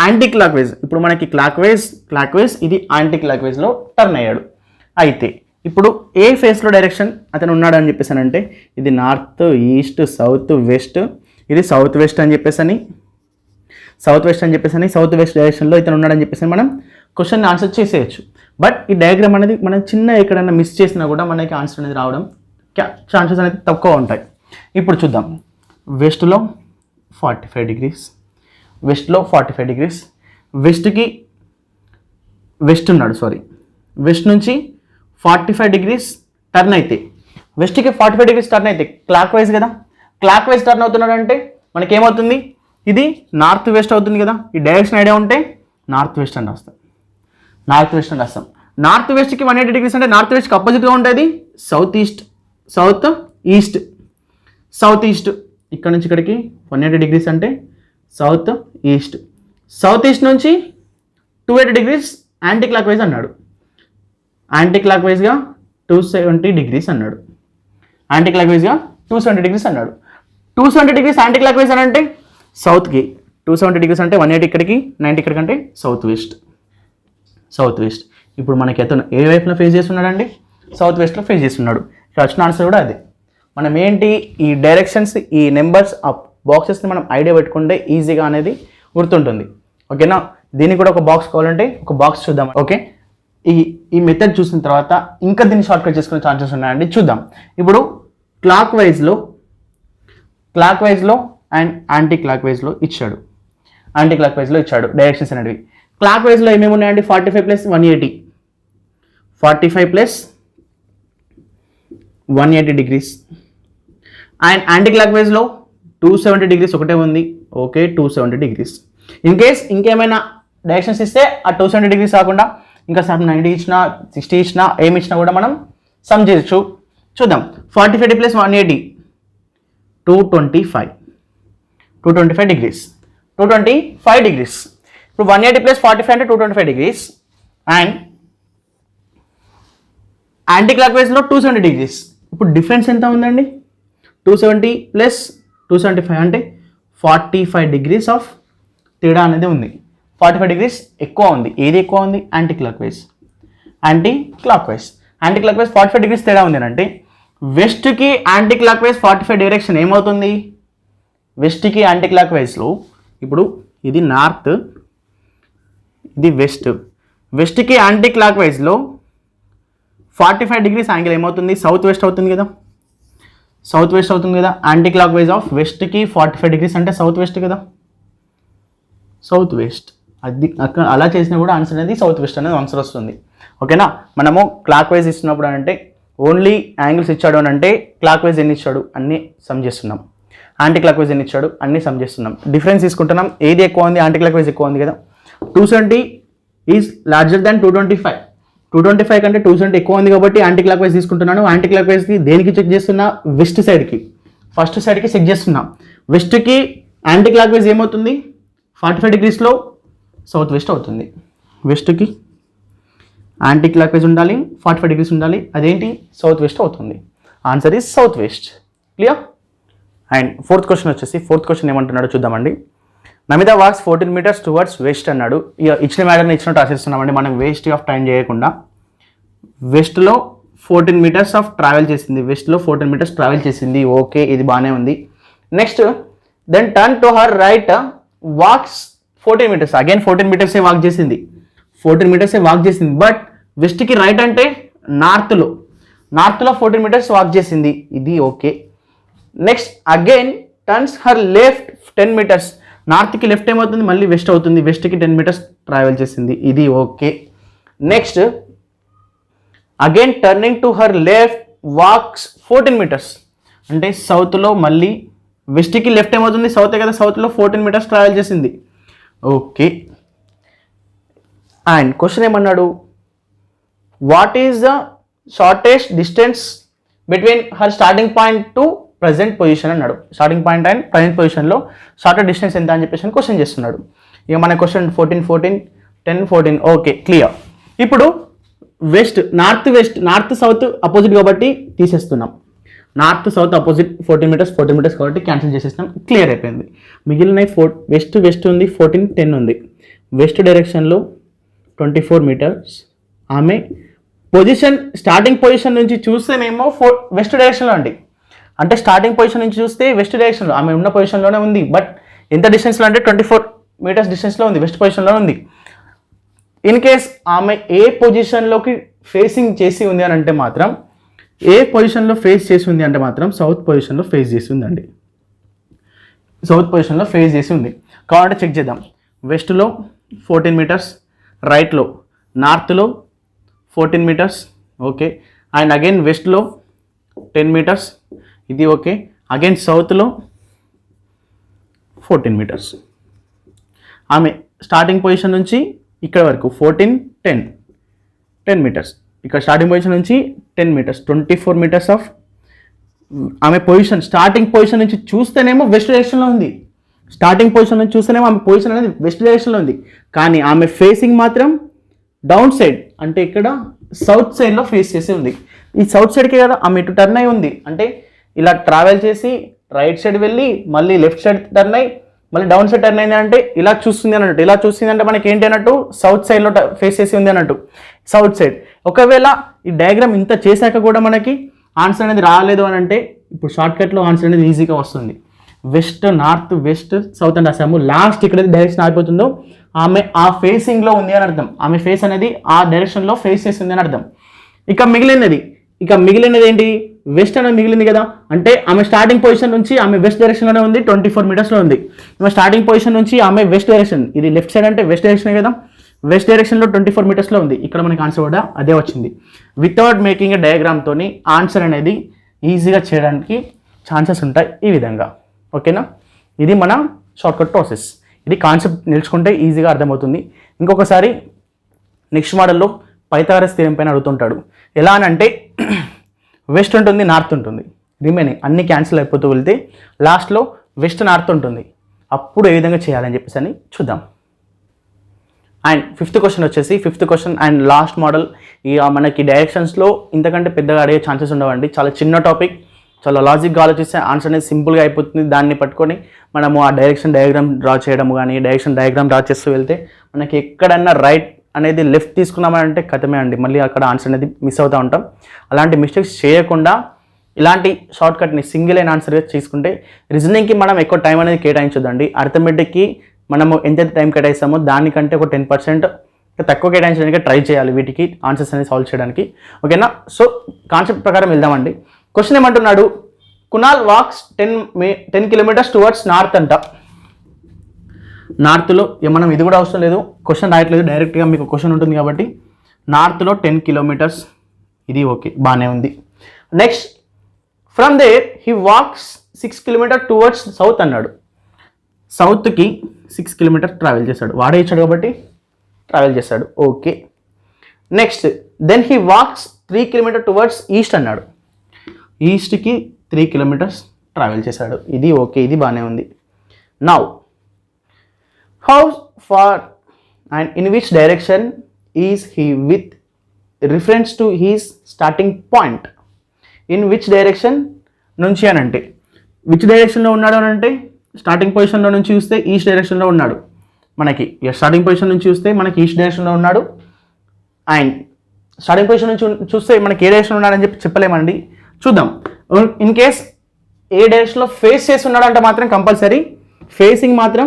యాంటీ క్లాక్ వైజ్. ఇప్పుడు మనకి క్లాక్ వైజ్ ఇది యాంటీ క్లాక్ వైజ్లో టర్న్ అయ్యాడు. అయితే ఇప్పుడు ఏ ఫేస్లో డైరెక్షన్ అతను ఉన్నాడు అని చెప్పేసానంటే ఇది నార్త్, ఈస్ట్, సౌత్, వెస్ట్. ఇది సౌత్ వెస్ట్ అని చెప్పేసి సౌత్ వెస్ట్ డైరెక్షన్లో ఇతను ఉన్నాడని చెప్పేసి మనం క్వశ్చన్ ఆన్సర్ చేసేయచ్చు. బట్ ఈ డయాగ్రామ్ అనేది మనం చిన్న ఎక్కడైనా మిస్ చేసినా కూడా మనకి ఆన్సర్ అనేది రావడం ఛాన్సెస్ అనేది తక్కువ ఉంటాయి. ఇప్పుడు చూద్దాం. వెస్ట్లో 45 degrees, వెస్ట్లో 45 degrees, వెస్ట్ నుంచి 45 degrees టర్న్ అయితే, వెస్ట్కి 45 degrees టర్న్ అయితే క్లాక్ వైజ్ కదా, క్లాక్ వైజ్ టర్న్ అవుతున్నాడు అంటే మనకేమవుతుంది, ఇది నార్త్ వెస్ట్ అవుతుంది కదా. ఈ డైరెక్షన్ ఐడియా ఉంటే నార్త్ వెస్ట్ అని రాస్తాం. నార్త్ వెస్ట్కి 180 degrees అంటే నార్త్ వెస్ట్కి అపోజిట్గా ఉంటుంది సౌత్ ఈస్ట్. ఇక్కడ నుంచి ఇక్కడికి 180 degrees అంటే సౌత్ ఈస్ట్ నుంచి 280 degrees యాంటీ క్లాక్ వైజ్ అన్నాడు. యాంటీ క్లాక్ వైజ్గా 270 degrees అన్నాడు. 270 degrees అన్నాడు. 270 degrees యాంటీ క్లాక్ వైజ్ అని అంటే సౌత్కి 270 degrees అంటే 180 ఇక్కడికి 90 ఇక్కడికి అంటే సౌత్ వెస్ట్. ఇప్పుడు మనకి అతను ఏ వైపులో ఫేస్ చేస్తున్నాడండి, సౌత్ వెస్ట్లో ఫేస్ చేస్తున్నాడు. ఇక్కడ వచ్చిన ఆన్సర్ కూడా అదే. మనం ఏంటి ఈ డైరెక్షన్స్, ఈ నెంబర్స్, ఆ బాక్సెస్ని మనం ఐడియా పెట్టుకుంటే ఈజీగా అనేది గుర్తుంటుంది. ఓకేనా, దీనికి కూడా ఒక బాక్స్ కావాలంటే ఒక బాక్స్ చూద్దాం. ఓకే, ఈ మెథడ్ చూసిన తర్వాత ఇంకా దీన్ని షార్ట్కట్ చేసుకునే ఛాన్సెస్ ఉన్నాయండి. చూద్దాం. ఇప్పుడు క్లాక్ వైజ్లో అండ్ యాంటీ క్లాక్ వైజ్లో ఇచ్చాడు. డైరెక్షన్స్ అనేవి క్లాక్ వైజ్లో ఏమేమి ఉన్నాయండి? 45 + 180, 45 + 180 డిగ్రీస్. అండ్ యాంటీ క్లాక్ వైజ్లో 270 డిగ్రీస్ ఒకటే ఉంది. Okay, 270 degrees. ఇన్ కేస్ ఇంకేమైనా డైరెక్షన్స్ ఇస్తే ఆ 270 డిగ్రీస్ కాకుండా ఇంకా 90 ఇచ్చినా 60 ఇచ్చినా ఏమి ఇచ్చినా కూడా మనం సమ్ చేయొచ్చు. చూద్దాం. 45 + 180 225 డిగ్రీస్. 225 డిగ్రీస్. ఇప్పుడు 180 + 45 అంటే 225 డిగ్రీస్. అండ్ యాంటీ క్లాక్ వైజ్లో 270 డిగ్రీస్. ఇప్పుడు డిఫరెన్స్ ఎంత ఉందండి? 270 + 275 అంటే 45 డిగ్రీస్ ఆఫ్ తేడా అనేది ఉంది. 45 డిగ్రీస్ ఎక్కువ ఉంది. ఏది ఎక్కువ ఉంది? యాంటీ క్లాక్ వైజ్ 45 డిగ్రీస్ తేడా ఉంది అంటే వెస్ట్కి యాంటీ క్లాక్ వైజ్ 45 డైరెక్షన్ ఏమవుతుంది? వెస్ట్కి యాంటీ క్లాక్ వైజ్లో ఇప్పుడు ఇది నార్త్, ఇది వెస్ట్కి యాంటీ క్లాక్ వైజ్లో 45 డిగ్రీస్ యాంగిల్ ఏమవుతుంది? సౌత్ వెస్ట్ అవుతుంది కదా. యాంటీ క్లాక్ వైజ్ ఆఫ్ వెస్ట్కి 45 డిగ్రీస్ అంటే సౌత్ వెస్ట్ కదా. సౌత్ వెస్ట్ అది అక్కడ అలా చేసినా కూడా ఆన్సర్ అనేది సౌత్ వెస్ట్ అనేది ఆన్సర్ వస్తుంది. ఓకేనా? మనము క్లాక్ వైజ్ ఇస్తున్నప్పుడు అంటే ఓన్లీ యాంగిల్స్ ఇచ్చాడు అని అంటే క్లాక్ వైజ్ ఎన్ని ఇచ్చాడు అన్నీ సమ్ చేస్తున్నాం. యాంటీ క్లాక్ వైజ్ ఎన్ని ఇచ్చాడు అన్నీ సమ్ చేస్తున్నాం. డిఫరెన్స్ తీసుకుంటున్నాం. ఏది ఎక్కువ ఉంది? యాంటీ క్లాక్ వైజ్ ఎక్కువ ఉంది కదా. 270 ఈజ్ లార్జర్ దాన్ 225. 225 కంటే 270 ఎక్కువ ఉంది కాబట్టి యాంటీ క్లాక్ వైజ్ తీసుకుంటున్నాను. యాంటీ క్లాక్ వైజ్కి దేనికి చెక్ చేస్తున్నా? వెస్ట్ సైడ్కి, ఫస్ట్ సైడ్కి చెక్ చేస్తున్నా. వెస్ట్కి యాంటీ క్లాక్ వైజ్ ఏమవుతుంది? 45 డిగ్రీస్లో సౌత్ వెస్ట్ అవుతుంది. వెస్ట్కి యాంటీ క్లాక్ వైజ్ ఉండాలి, 45 డిగ్రీస్ ఉండాలి. అదేంటి? సౌత్ వెస్ట్ అవుతుంది. Answer is south west. Clear? And fourth question ఏమంటున్నాడో చూద్దామండి. Namita walks 14 meters towards west అన్నాడు. ఇక ఇచ్చిన మ్యాటర్ని ఇచ్చినట్టు రాసేస్తున్నామండి. మనం వేస్ట్ ఆఫ్ టైం చేయకుండా వెస్ట్లో 14 meters ఆఫ్ ట్రావెల్ చేసింది. ఓకే, ఇది బాగానే ఉంది. Next then turn to her right walks 14 meters. Again 14 meters walk చేసింది. 14 meters వాక్ చేసింది. బట్ వెస్ట్కి రైట్ అంటే నార్త్లో 14 meters వాక్ చేసింది. ఇది okay. Next again turns her left 10 meters. నార్త్కి లెఫ్ట్ ఏమవుతుంది? మళ్ళీ వెస్ట్ అవుతుంది. వెస్ట్కి 10 meters ట్రావెల్ చేసింది. ఇది okay. Next again turning to her left walks 14 meters. అంటే సౌత్లో మళ్ళీ వెస్ట్కి లెఫ్ట్ ఏమవుతుంది? సౌతే కదా. సౌత్లో 14 meters ట్రావెల్ చేసింది. ఓకే. అండ్ క్వశ్చన్ ఏమన్నాడు? What is the shortest distance between her starting point to present position అన్నాడు. స్టార్టింగ్ పాయింట్ అండ్ ప్రజెంట్ పొజిషన్లో షార్టెస్ట్ డిస్టెన్స్ ఎంత అని చెప్పేసి క్వశ్చన్ చేస్తున్నాడు. ఇక మన క్వశ్చన్ 14, 14, 10, 14. Okay, clear. ఇప్పుడు నార్త్ సౌత్ అపోజిట్ కాబట్టి తీసేస్తున్నాం. నార్త్ సౌత్ అపోజిట్ 14 meters కాబట్టి క్యాన్సిల్ చేసేసినాం. క్లియర్ అయిపోయింది. మిగిలిన వెస్ట్ ఉంది, 14, 10 ఉంది. వెస్ట్ డైరెక్షన్లో 24 meters. ఆమె స్టార్టింగ్ పొజిషన్ నుంచి చూస్తేనేమో వెస్ట్ డైరెక్షన్లో అండి. అంటే స్టార్టింగ్ పొజిషన్ నుంచి చూస్తే వెస్ట్ డైరెక్షన్లో ఆమె ఉన్న పొజిషన్లోనే ఉంది. బట్ ఎంత డిస్టెన్స్లో అంటే 24 meters డిస్టెన్స్లో ఉంది. వెస్ట్ పొజిషన్లో ఉంది. ఇన్ కేస్ ఆమె ఏ పొజిషన్లోకి ఫేసింగ్ చేసి ఉంది అని అంటే మాత్రం సౌత్ పొజిషన్లో ఫేస్ చేసి ఉందండి. కాబట్టి చెక్ చేద్దాం. వెస్ట్లో 14 meters, రైట్లో నార్త్లో 14 meters. ఓకే. అండ్ అగైన్ వెస్ట్లో 10 meters. ఇది ఓకే. అగైన్ సౌత్లో 14 meters. ఆమె స్టార్టింగ్ పొజిషన్ నుంచి ఇక్కడ వరకు 14, 10 meters. ఇక్కడ స్టార్టింగ్ పొజిషన్ నుంచి 10 meters, 24 meters ఆఫ్ ఆమె పొజిషన్. స్టార్టింగ్ పొజిషన్ నుంచి చూస్తేనేమో వెస్ట్ డైరెక్షన్లో ఉంది. ఆమె పొజిషన్ అనేది వెస్ట్ డైరెక్షన్లో ఉంది. కానీ ఆమె ఫేసింగ్ మాత్రం డౌన్ సైడ్, అంటే ఇక్కడ సౌత్ సైడ్లో ఫేస్ చేసి ఉంది. ఈ సౌత్ సైడ్కే కదా ఆమె ఇటు టర్న్ అయి ఉంది. అంటే ఇలా ట్రావెల్ చేసి రైట్ సైడ్ వెళ్ళి మళ్ళీ లెఫ్ట్ సైడ్ టర్న్ అయ్యి మళ్ళీ డౌన్ సైడ్ టర్న్ అయింది అంటే ఇలా చూస్తుంది అన్నట్టు. ఇలా చూస్తుంది అంటే మనకి ఏంటి అన్నట్టు? సౌత్ సైడ్లో ఫేస్ చేసి ఉంది అన్నట్టు, సౌత్ సైడ్. ఒకవేళ ఈ డయాగ్రామ్ ఇంత చేశాక కూడా మనకి ఆన్సర్ అనేది రాలేదు అని అంటే ఇప్పుడు షార్ట్కట్లో ఆన్సర్ అనేది ఈజీగా వస్తుంది. వెస్ట్, నార్త్, వెస్ట్, సౌత్ అని రాసాము. లాస్ట్ ఎక్కడైతే డైరెక్షన్ ఆగిపోతుందో ఆమె ఆ ఫేసింగ్లో ఉంది అని అర్థం. ఆమె ఫేస్ అనేది ఆ డైరెక్షన్లో ఫేస్ చేస్తుంది అని అర్థం. ఇక మిగిలినది ఏంటి? వెస్ట్ అనేది మిగిలింది కదా, అంటే ఆమె స్టార్టింగ్ పొజిషన్ నుంచి ఆమె వెస్ట్ డైరెక్షన్లోనే ఉంది, 24 మీటర్స్లో ఉంది. ఆమె స్టార్టింగ్ పొజిషన్ నుంచి ఆమె వెస్ట్ డైరెక్షన్, ఇది లెఫ్ట్ సైడ్ అంటే వెస్ట్ డైరెక్షన్ కదా, వెస్ట్ డైరెక్షన్లో 24 మీటర్స్లో ఉంది. ఇక్కడ మనకి ఆన్సర్ కూడా అదే వచ్చింది. వితౌట్ మేకింగ్ ఎ డయాగ్రామ్తోని ఆన్సర్ అనేది ఈజీగా చేయడానికి ఛాన్సెస్ ఉంటాయి ఈ విధంగా. ఓకేనా, ఇది మన షార్ట్కట్ ప్రాసెస్. ఇది కాన్సెప్ట్ నేర్చుకుంటే ఈజీగా అర్థమవుతుంది. ఇంకొకసారి నెక్స్ట్ మోడల్లో పైథాగరస్ థియరం పైన అడుగుతుంటాడు. ఎలా అని అంటే వెస్ట్ ఉంటుంది, నార్త్ ఉంటుంది, రిమైనింగ్ అన్ని క్యాన్సిల్ అయిపోతూ వెళ్తే లాస్ట్లో వెస్ట్ నార్త్ ఉంటుంది. అప్పుడు ఏ విధంగా చేయాలని చెప్పేసి అని చూద్దాం. And fifth question and last model. ఇక మనకి డైరెక్షన్స్లో ఇంతకంటే పెద్దగా అడిగే ఛాన్సెస్ ఉండవండి. చాలా చిన్న టాపిక్, చాలా లాజిక్గా ఆలోచిస్తే ఆన్సర్ అనేది సింపుల్గా అయిపోతుంది. దాన్ని పట్టుకొని మనము ఆ డైరెక్షన్ డయాగ్రామ్ డ్రా చేయడం కానీ, డైరెక్షన్ డయాగ్రామ్ డ్రా చేస్తూ వెళ్తే మనకి ఎక్కడన్నా రైట్ అనేది లెఫ్ట్ తీసుకున్నామంటే కథమే అండి, మళ్ళీ అక్కడ ఆన్సర్ అనేది మిస్ అవుతూ ఉంటాం. అలాంటి మిస్టేక్స్ చేయకుండా ఇలాంటి షార్ట్కట్ని సింగిల్ అయిన ఆన్సర్గా తీసుకుంటే రీజనింగ్కి మనం ఎక్కువ టైం అనేది కేటాయించొద్దండి. అర్థమెటిక్కి మనము ఎంతైతే టైం కేటాయిస్తామో దానికంటే ఒక 10% తక్కువ కేటాయించడానికి ట్రై చేయాలి వీటికి ఆన్సర్స్ అనేది సాల్వ్ చేయడానికి. ఓకేనా, సో కాన్సెప్ట్ ప్రకారం వెళ్దామండి. క్వశ్చన్ ఏమంటున్నాడు, Kunal walks 10 kilometres towards north అంట. నార్త్లో మనం ఇది కూడా అవసరం లేదు, క్వశ్చన్ రాయట్లేదు, డైరెక్ట్గా మీకు క్వశ్చన్ ఉంటుంది కాబట్టి నార్త్లో 10 కిలోమీటర్స్, ఇది ఓకే బాగానే ఉంది. Next, from there he walks 6 kilometre towards south అన్నాడు. సౌత్కి 6 కిలోమీటర్ ట్రావెల్ చేశాడు, వాడే ఇచ్చాడు కాబట్టి ట్రావెల్ చేశాడు, okay. Next, then he walks 3 kilometre towards east అన్నాడు. ఈస్ట్కి 3 కిలోమీటర్స్ ట్రావెల్ చేశాడు, ఇది ఓకే, ఇది బాగానే ఉంది. Now how far and in which direction is he with reference to his starting point. In which direction నుంచి అని అంటే విచ్ డైరెక్షన్లో ఉన్నాడు అని అంటే స్టార్టింగ్ పొజిషన్లో నుంచి చూస్తే ఈస్ట్ డైరెక్షన్లో ఉన్నాడు. మనకి స్టార్టింగ్ పొజిషన్ నుంచి చూస్తే మనకి ఈస్ట్ డైరెక్షన్లో ఉన్నాడు. అండ్ స్టార్టింగ్ పొజిషన్ నుంచి చూస్తే మనకి ఏ డైరెక్షన్ ఉన్నాడని చెప్పలేమండి, చూద్దాం. ఇన్ కేస్ ఏ డైరెక్షన్లో ఫేస్ చేసి ఉన్నాడు అంటే మాత్రం కంపల్సరీ ఫేసింగ్ మాత్రం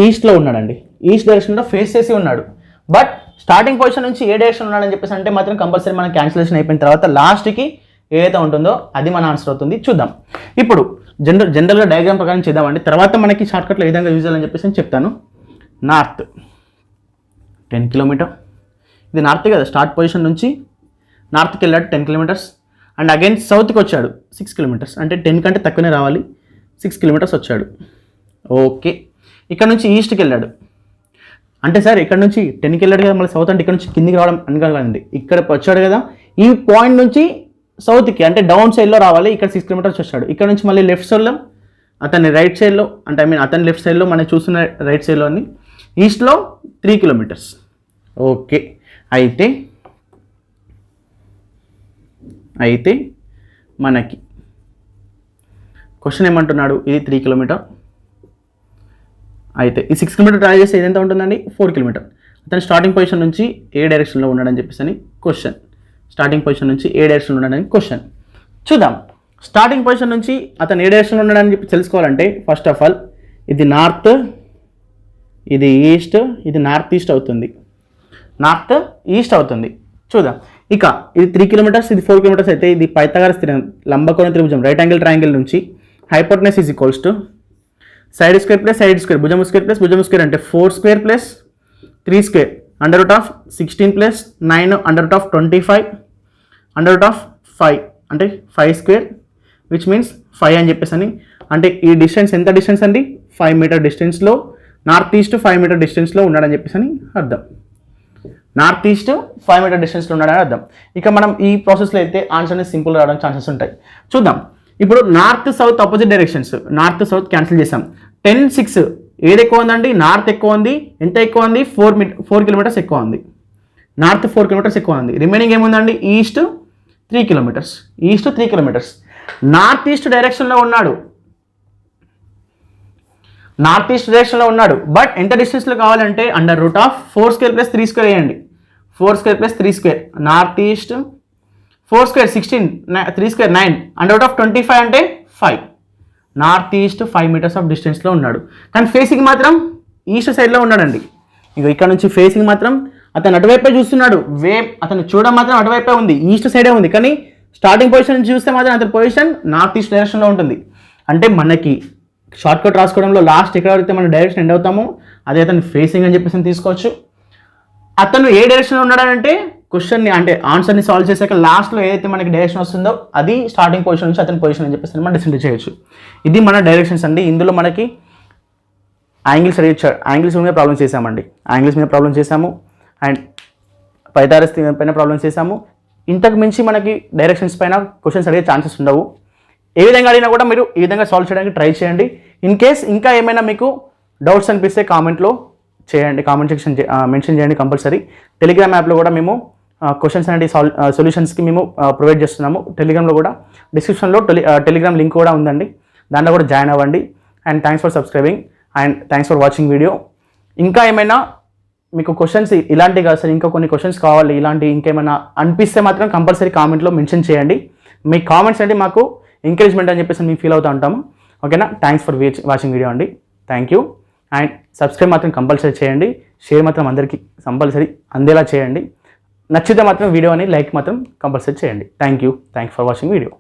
ఈస్ట్లో ఉన్నాడండి, ఈస్ట్ డైరెక్షన్లో ఫేస్ చేసి ఉన్నాడు. బట్ స్టార్టింగ్ పొజిషన్ నుంచి ఏ డైరెక్షన్ ఉన్నాడని చెప్పేసి అంటే మాత్రం కంపల్సరీ మన క్యాన్సిలేషన్ అయిపోయిన తర్వాత లాస్ట్కి ఏదైతే ఉంటుందో అది మన ఆన్సర్ అవుతుంది. చూద్దాం. ఇప్పుడు జనరల్గా డయాగ్రామ్ ప్రకారం చేద్దామండి, తర్వాత మనకి షార్ట్కట్లో ఏ విధంగా యూజ్ చేయాలని చెప్పేసి చెప్తాను. నార్త్ 10 కిలోమీటర్, ఇది నార్త్ కదా, స్టార్ట్ పొజిషన్ నుంచి నార్త్కి వెళ్ళాడు 10 కిలోమీటర్స్. అండ్ అగైన్ సౌత్కి వచ్చాడు 6 కిలోమీటర్స్, అంటే 10 కంటే తక్కువనే రావాలి, 6 కిలోమీటర్స్ వచ్చాడు, ఓకే. ఇక్కడ నుంచి ఈస్ట్కి వెళ్ళాడు, అంటే సార్ ఇక్కడ నుంచి 10కి వెళ్ళాడు కదా, మళ్ళీ సౌత్ అంటే ఇక్కడ నుంచి కిందికి రావడం అనుకోగలండి. ఇక్కడ వచ్చాడు కదా, ఈ పాయింట్ నుంచి సౌత్కి అంటే డౌన్ సైడ్లో రావాలి, ఇక్కడ 6 కిలోమీటర్స్ వచ్చాడు. ఇక్కడ నుంచి మళ్ళీ లెఫ్ట్ సైడ్లో అతని రైట్ సైడ్లో, అంటే అతని లెఫ్ట్ సైడ్లో మనం చూస్తున్న రైట్ సైడ్లోని ఈస్ట్లో 3 కిలోమీటర్స్, ఓకే. అయితే మనకి క్వశ్చన్ ఏమంటున్నాడు, ఇది 3 కిలోమీటర్, అయితే ఈ 6 కిలోమీటర్ ట్రావెల్ చేస్తే ఎంత ఉంటుందండి, 4 కిలోమీటర్. అతను స్టార్టింగ్ పొజిషన్ నుంచి ఏ డైరెక్షన్లో ఉన్నాడని చెప్పేసి అని క్వశ్చన్. స్టార్టింగ్ పొజిషన్ నుంచి ఏ డైరెక్షన్లో ఉన్నాడని క్వశ్చన్. చూద్దాం. స్టార్టింగ్ పొజిషన్ నుంచి అతను ఏ డైరెక్షన్లో ఉన్నాడని చెప్పి తెలుసుకోవాలంటే ఫస్ట్ ఆఫ్ ఆల్ ఇది నార్త్, ఇది ఈస్ట్, ఇది నార్త్ ఈస్ట్ అవుతుంది, నార్త్ ఈస్ట్ అవుతుంది. చూద్దాం. ఇక ఇది 3 కిలోమీటర్స్, ఇది 4 కిలోమీటర్స్ అయితే ఇది పైథాగరస్ థియరం, లంబకోణ త్రిభుజం, రైట్ యాంగిల్ ట్రయాంగిల్ నుంచి hypotenuse is equals to side square plus side square, భుజం స్క్వేర్ ప్లస్ భుజం స్క్వేర్ అంటే 4 square plus 3 square, under root of 16 plus 9 under root of 25 under root of 5 అంటే 5 square, which means 5 అని చెప్పేసి అని. అంటే ఈ డిస్టెన్స్ ఎంత డిస్టెన్స్ అండి, 5 మీటర్ డిస్టెన్స్లో, నార్త్ ఈస్ట్ 5 మీటర్ డిస్టెన్స్లో ఉన్నాడని చెప్పేసి అని అర్థం. నార్త్ ఈస్ట్ 5 మీటర్ డిస్టెన్స్లో ఉన్నాడని అర్థం. ఇక మనం ఈ ప్రాసెస్లో అయితే ఆన్సర్ అనేది సింపుల్ రావడానికి ఛాన్సెస్ ఉంటాయి. చూద్దాం. ఇప్పుడు north south opposite directions, north south cancel చేసాం. 10, 6 ఏది ఎక్కువ ఉందండి, నార్త్ ఎక్కువ ఉంది. ఎంత ఎక్కువ ఉంది, 4 కిలోమీటర్స్ ఎక్కువ ఉంది, నార్త్ 4 కిలోమీటర్స్ ఎక్కువ ఉంది. రిమైనింగ్ ఏముందండి, east 3 kilometres, east 3 kilometres. North east డైరెక్షన్లో ఉన్నాడు, నార్త్ ఈస్ట్ డైరెక్షన్లో ఉన్నాడు. బట్ ఎంత డిస్టెన్స్లో కావాలంటే under root of 4 square plus 3 square వేయండి, 4 square plus 3 square. North east 4 square 16, 3 square 9, and out of 25 అంటే 5. నార్త్ ఈస్ట్ 5 మీటర్స్ ఆఫ్ డిస్టెన్స్లో ఉన్నాడు, కానీ ఫేసింగ్ మాత్రం ఈస్ట్ సైడ్లో ఉన్నాడండి. ఇక ఇక్కడ నుంచి ఫేసింగ్ మాత్రం అతను అటువైపే చూస్తున్నాడు, అతను చూడడం మాత్రం అటువైపే ఉంది, ఈస్ట్ సైడే ఉంది. కానీ స్టార్టింగ్ పొజిషన్ నుంచి చూస్తే మాత్రం అతని పొజిషన్ నార్త్ ఈస్ట్ డైరెక్షన్లో ఉంటుంది. అంటే మనకి షార్ట్ కట్ రాసుకోవడంలో లాస్ట్ ఎక్కడైతే మన డైరెక్షన్ ఎండ్ అవుతామో అదే అతను ఫేసింగ్ అని చెప్పేసి తీసుకోవచ్చు. అతను ఏ డైరెక్షన్లో ఉన్నాడంటే క్వశ్చన్ని అంటే ఆన్సర్ని సాల్వ్ చేశాక లాస్ట్లో ఏదైతే మనకి డైరెక్షన్ వస్తుందో అది స్టార్టింగ్ పొజిషన్ నుంచి అతని పొజిషన్ అని చెప్పేసి మనం డిసైడ్ చేయొచ్చు. ఇది మన డైరెక్షన్స్ అండి. ఇందులో మనకి యాంగిల్స్ యాంగిల్స్ మీద ప్రాబ్లమ్స్ చేసామండి, యాంగిల్స్ మీద ప్రాబ్లమ్ చేసాము, అండ్ పైథాగరస్ పైన ప్రాబ్లమ్స్ చేసాము. ఇంతకు మించి మనకి డైరెక్షన్స్ పైన క్వశ్చన్స్ అడిగే ఛాన్సెస్ ఉండవు. ఏ విధంగా అడిగినా కూడా మీరు ఈ విధంగా సాల్వ్ చేయడానికి ట్రై చేయండి. ఇన్ కేస్ ఇంకా ఏమైనా మీకు డౌట్స్ అనిపిస్తే కామెంట్లో చేయండి, కామెంట్ సెక్షన్ మెన్షన్ చేయండి కంపల్సరీ. టెలిగ్రామ్ యాప్లో కూడా మేము క్వశ్చన్స్ అనేవి సొల్యూషన్స్కి మేము ప్రొవైడ్ చేస్తున్నాము. టెలిగ్రామ్లో కూడా డిస్క్రిప్షన్లో టెలిగ్రామ్ లింక్ కూడా ఉందండి, దాంట్లో కూడా జాయిన్ అవ్వండి. And thanks for subscribing and thanks for watching video. ఇంకా ఏమైనా మీకు క్వశ్చన్స్ ఇలాంటివి కాదు సార్, ఇంకా కొన్ని క్వశ్చన్స్ కావాలి ఇలాంటి ఇంకేమైనా అనిపిస్తే మాత్రం కంపల్సరీ కామెంట్లో మెన్షన్ చేయండి. మీ కామెంట్స్ అంటే మాకు ఎంకరేజ్మెంట్ అని చెప్పేసి మేము ఫీల్ అవుతూ ఉంటాము. ఓకేనా, థ్యాంక్స్ ఫర్ వాచింగ్ వీడియో అండి, థ్యాంక్ యూ. అండ్ సబ్స్క్రైబ్ మాత్రం కంపల్సరీ చేయండి, షేర్ మాత్రం అందరికీ కంపల్సరీ అందేలా చేయండి. నచ్చితే మాత్రం వీడియోని లైక్ మాత్రం కంపల్సరీ చేయండి. Thank you for watching video.